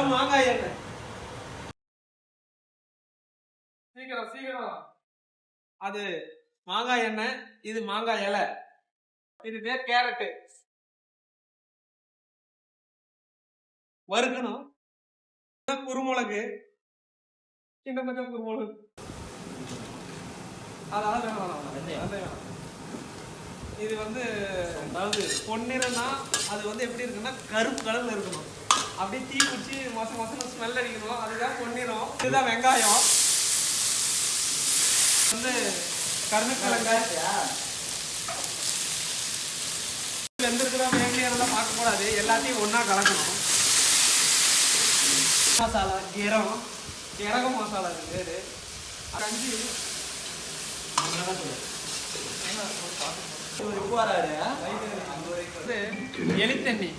இதான் மாங்காய் எண்ணெய். சீக்கிரம் சீக்கிரம். அது மாங்காய் எண்ணெய், இது மாங்காய் இலை, இது பேர் கேரட். வறுக்கணும். குருமிளகு, சின்ன கொஞ்சம் குருமிளகு. அதாவது இது வந்து அதாவது பொன்னிறம்னா அது வந்து எப்படி இருக்குன்னா கருப்பு கலர்ல இருக்கணும். அப்படியே தீ குச்சி மொசம் ஸ்மெல் அடிக்கணும். அதுதான் பொன்னிறம். இதுதான் வெங்காயம் வந்து கருணக்கிழங்காய். வெந்திருக்கிறா வேண்டியதெல்லாம் பார்க்கக்கூடாது, எல்லாத்தையும் ஒன்றா கலக்கணும். மசாலா கீரகம் மசாலா இது பேர். கஞ்சி எலித்தண்ணி.